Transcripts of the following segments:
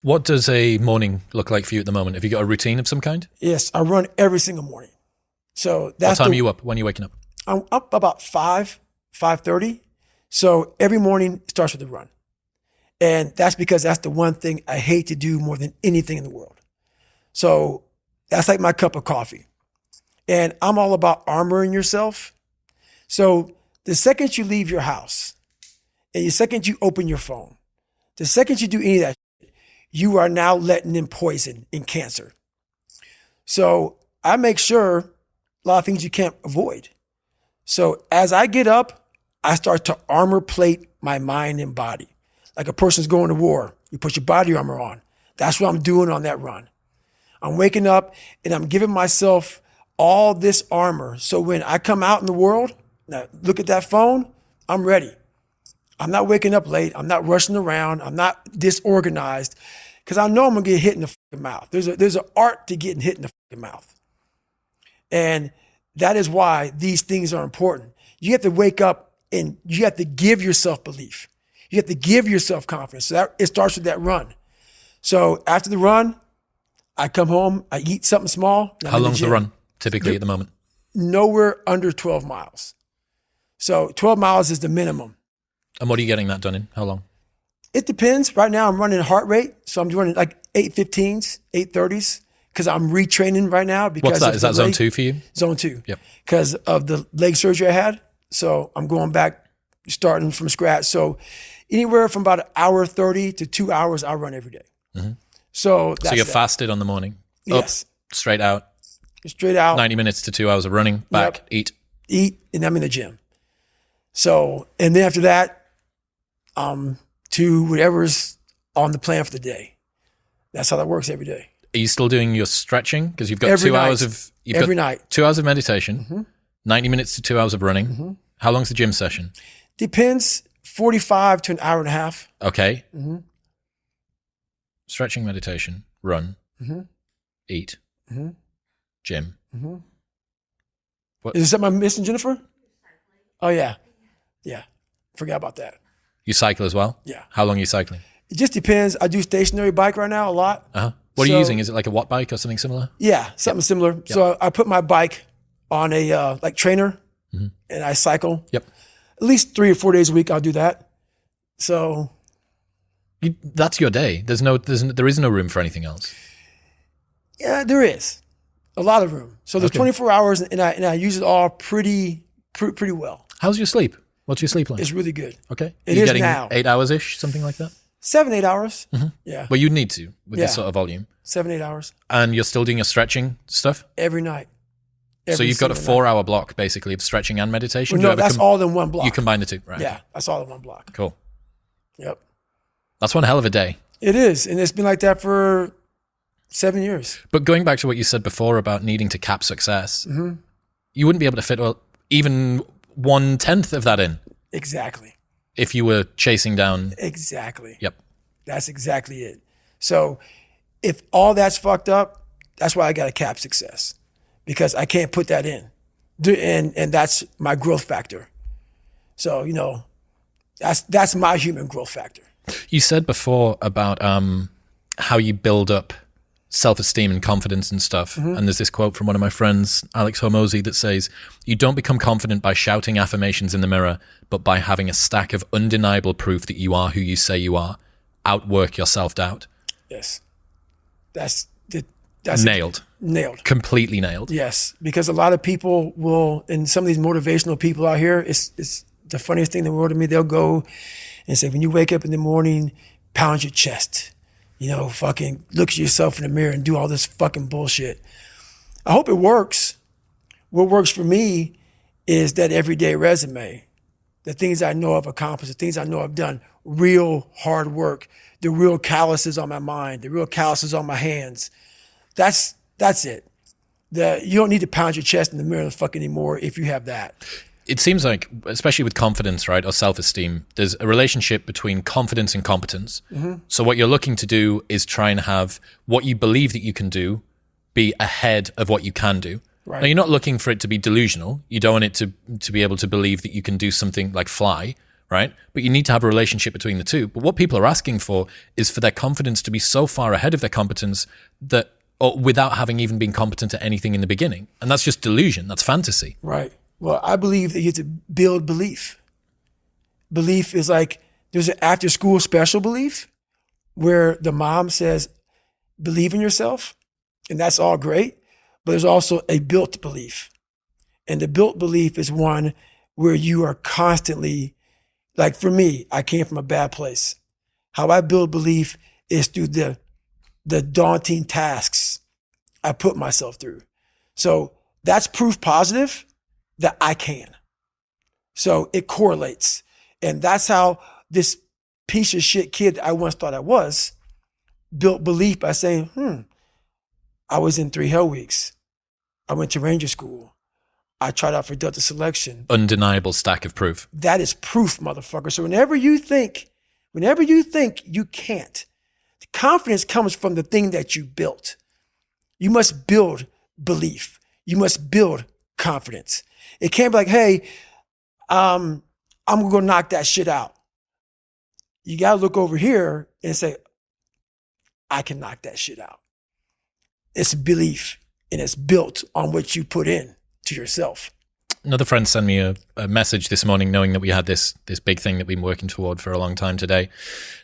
What does a morning look like for you at the moment? Have you got a routine of some kind? Yes, I run every single morning. So What that's time are you up? When are you waking up? I'm up about 5:30. So every morning starts with a run. And that's because that's the one thing I hate to do more than anything in the world. So that's like my cup of coffee. And I'm all about armoring yourself. So the second you leave your house and the second you open your phone, the second you do any of that, you are now letting in poison and cancer. So I make sure a lot of things you can't avoid. So as I get up, I start to armor plate my mind and body. Like a person's going to war, you put your body armor on. That's what I'm doing on that run. I'm waking up and I'm giving myself all this armor. So when I come out in the world, now look at that phone, I'm ready. I'm not waking up late. I'm not rushing around. I'm not disorganized because I know I'm gonna get hit in the fucking mouth. There's an art to getting hit in the fucking mouth. And that is why these things are important. You have to wake up and you have to give yourself belief. You have to give yourself confidence. So that it starts with that run. So after the run, I come home, I eat something small. How long's the run typically at the moment? Nowhere under 12 miles. So 12 miles is the minimum. And what are you getting that done in? How long? It depends. Right now I'm running heart rate. So I'm doing like 8:15s, 8:30s because I'm retraining right now. Because What's that? Is that zone 2 for you? Zone 2. Yep. Because of the leg surgery I had. So I'm going back, starting from scratch. So anywhere from about 1:30 to 2 hours, I run every day. Mm-hmm. So that's you're fasted on the morning? Yes. Up, straight out? Straight out. 90 minutes to 2 hours of running, back, Yep. Eat, and I'm in the gym. So, and then after that, to whatever's on the plan for the day. That's how that works every day. Are you still doing your stretching? Because you've got Every 2 night. hours of... Every night. 2 hours of meditation, Mm-hmm. 90 minutes to 2 hours of running. Mm-hmm. How long's the gym session? Depends, 45 to an hour and a half. Okay. Mm-hmm. Stretching, meditation, run, Mm-hmm. eat, Mm-hmm. gym. Mm-hmm. What? Is that my missing, Jennifer? Oh, yeah. Yeah. Forgot about that. You cycle as well? Yeah. How long are you cycling? It just depends. I do stationary bike right now a lot. Uh-huh. What are you using? Is it like a watt bike or something similar? Yeah, something similar. Yep. So I put my bike on a like trainer Mm-hmm. and I cycle. Yep. At least 3 or 4 days a week I'll do that. So that's your day. There is no room for anything else. yeah, there is a lot of room. So there's Okay. 24 hours and I use it all pretty well. How's your sleep? What's your sleep like? It's really good. Okay. It You're is getting now. 8 hours-ish, something like that? 7, 8 hours. Mm-hmm. Yeah. Well, you'd need to with this Yeah. sort of volume. 7, 8 hours And you're still doing your stretching stuff? every night. So Every you've got a single 4-hour block basically of stretching and meditation? night. Do No, you ever that's all in one block. You combine the two, right? Yeah, that's all in one block. Cool. Yep. That's one hell of a day. It is. And it's been like that for 7 years. But going back to what you said before about needing to cap success, Mm-hmm. you wouldn't be able to fit even 1/10 of that in Exactly. if you were chasing down. Exactly. Yep. That's exactly it. So if all that's fucked up, that's why I got to cap success because I can't put that in. And that's my growth factor. So, that's my human growth factor. You said before about how you build up self-esteem and confidence and stuff. Mm-hmm. And there's this quote from one of my friends, Alex Hormozy, that says, "You don't become confident by shouting affirmations in the mirror, but by having a stack of undeniable proof that you are who you say you are. Outwork your self-doubt." Yes. That's Nailed. nailed. Completely nailed. Yes. Because a lot of people will, and some of these motivational people out here, it's the funniest thing in the world to me. They'll go and say, when you wake up in the morning, pound your chest. Fucking look at yourself in the mirror and do all this fucking bullshit. I hope it works. What works for me is that everyday resume, the things I know I've accomplished, the things I know I've done, real hard work, the real calluses on my mind, the real calluses on my hands. That's it. You don't need to pound your chest in the mirror fucking anymore if you have that. It seems like, especially with confidence, right, or self-esteem, there's a relationship between confidence and competence. Mm-hmm. So what you're looking to do is try and have what you believe that you can do be ahead of what you can do. Right. Now, you're not looking for it to be delusional. You don't want it to be able to believe that you can do something like fly, right? But you need to have a relationship between the two. But what people are asking for is for their confidence to be so far ahead of their competence that, or without having even been competent at anything in the beginning. And that's just delusion. That's fantasy. Right. Well, I believe that you have to build belief. Belief is like, there's an after school special belief where the mom says, believe in yourself. And that's all great. But there's also a built belief. And the built belief is one where you are constantly, like for me, I came from a bad place. How I build belief is through the daunting tasks I put myself through. So that's proof positive that I can. So it correlates. And that's how this piece of shit kid I once thought I was built belief by saying, I was in 3 Hell Weeks. I went to Ranger School. I tried out for Delta Selection. Undeniable stack of proof. That is proof, motherfucker. So whenever you think you can't, the confidence comes from the thing that you built. You must build belief. You must build confidence. It can't be like, hey, I'm gonna go knock that shit out. You gotta look over here and say, I can knock that shit out. It's belief, and it's built on what you put in to yourself. Another friend sent me a message this morning knowing that we had this big thing that we've been working toward for a long time today.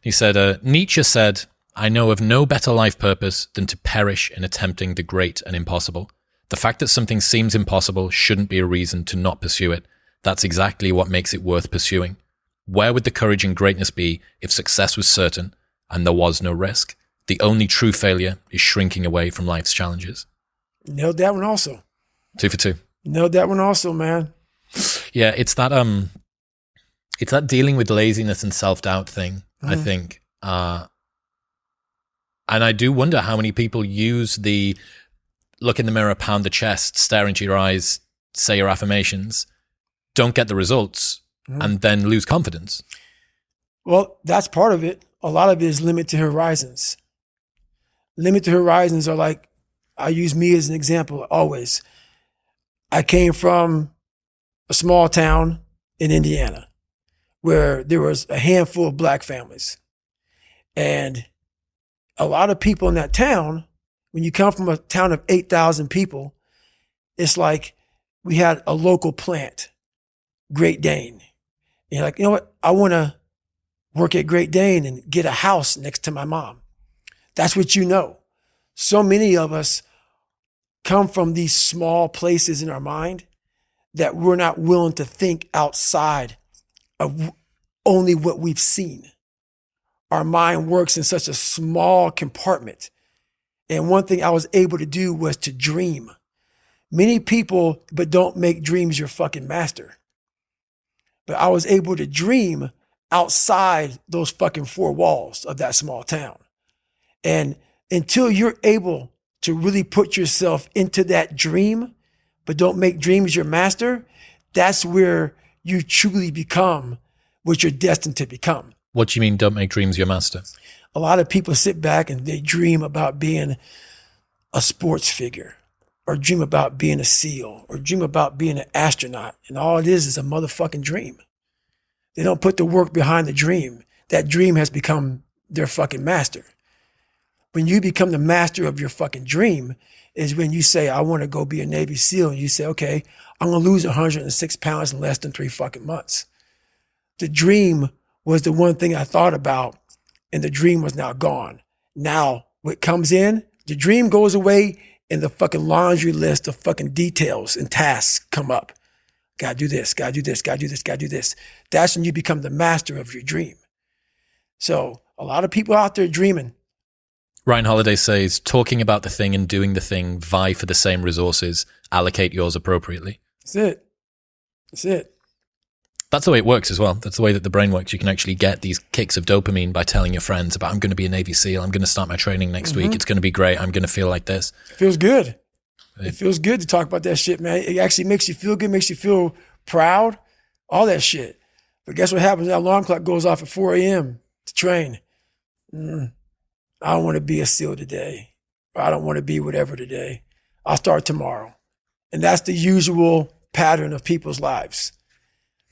He said, Nietzsche said, I know of no better life purpose than to perish in attempting the great and impossible. The fact that something seems impossible shouldn't be a reason to not pursue it. That's exactly what makes it worth pursuing. Where would the courage and greatness be if success was certain and there was no risk? The only true failure is shrinking away from life's challenges. Nailed that one also. 2 for 2. Nailed that one also, man. Yeah, it's that dealing with laziness and self-doubt thing, I think. And I do wonder how many people use the look in the mirror, pound the chest, stare into your eyes, say your affirmations, don't get the results, and then lose confidence. Well, that's part of it. A lot of it is limited horizons. Limited horizons are like, I use me as an example always. I came from a small town in Indiana where there was a handful of black families. And a lot of people in that town, when you come from a town of 8,000 people, it's like we had a local plant, Great Dane. And you're like, you know what? I want to work at Great Dane and get a house next to my mom. That's what you know. So many of us come from these small places in our mind that we're not willing to think outside of only what we've seen. Our mind works in such a small compartment. And one thing I was able to do was to dream. Many people, but don't make dreams your fucking master. But I was able to dream outside those fucking 4 walls of that small town. And until you're able to really put yourself into that dream, but don't make dreams your master, that's where you truly become what you're destined to become. What do you mean, don't make dreams your master? A lot of people sit back and they dream about being a sports figure, or dream about being a SEAL, or dream about being an astronaut. And all it is a motherfucking dream. They don't put the work behind the dream. That dream has become their fucking master. When you become the master of your fucking dream is when you say, I want to go be a Navy SEAL. And you say, okay, I'm going to lose 106 pounds in less than 3 fucking months. The dream was the one thing I thought about, and the dream was now gone. Now what comes in, the dream goes away, and the fucking laundry list of fucking details and tasks come up. Gotta do this, gotta do this, gotta do this, gotta do this. That's when you become the master of your dream. So a lot of people out there dreaming. Ryan Holiday says, talking about the thing and doing the thing vie for the same resources. Allocate yours appropriately. That's it. That's it. That's the way it works as well. That's the way that the brain works. You can actually get these kicks of dopamine by telling your friends about, I'm going to be a Navy SEAL. I'm going to start my training next week. It's going to be great. I'm going to feel like this. It feels good. It feels good to talk about that shit, man. It actually makes you feel good, makes you feel proud, all that shit. But guess what happens? That alarm clock goes off at 4 a.m. to train. I don't want to be a SEAL today. Or I don't want to be whatever today. I'll start tomorrow. And that's the usual pattern of people's lives.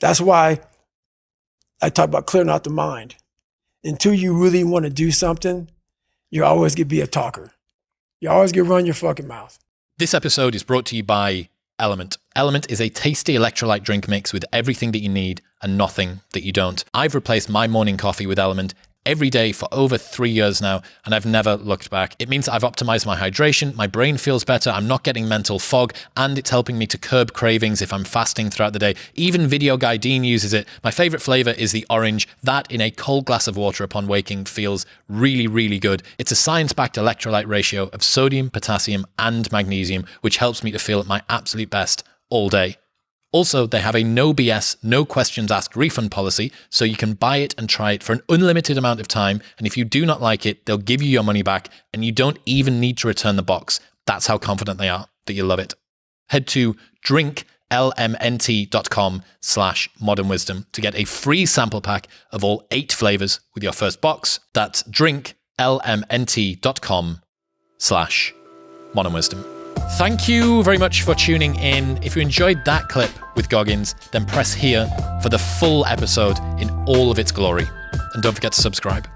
That's why I talk about clearing out the mind. Until you really want to do something, you always get to be a talker. You always get to run your fucking mouth. This episode is brought to you by Element. Element is a tasty electrolyte drink mix with everything that you need and nothing that you don't. I've replaced my morning coffee with Element every day for over 3 years now, and I've never looked back. It means I've optimized my hydration, my brain feels better, I'm not getting mental fog, and it's helping me to curb cravings if I'm fasting throughout the day. Even Video Guy Dean uses it. My favorite flavor is the orange. That in a cold glass of water upon waking feels really, really good. It's a science-backed electrolyte ratio of sodium, potassium, and magnesium, which helps me to feel at my absolute best all day. Also, they have a no BS, no questions asked refund policy, so you can buy it and try it for an unlimited amount of time, and if you do not like it, they'll give you your money back, and you don't even need to return the box. That's how confident they are that you love it. Head to drinklmnt.com/modernwisdom to get a free sample pack of all 8 flavors with your first box. That's drinklmnt.com/modernwisdom. Thank you very much for tuning in. If you enjoyed that clip with Goggins, then press here for the full episode in all of its glory. And don't forget to subscribe.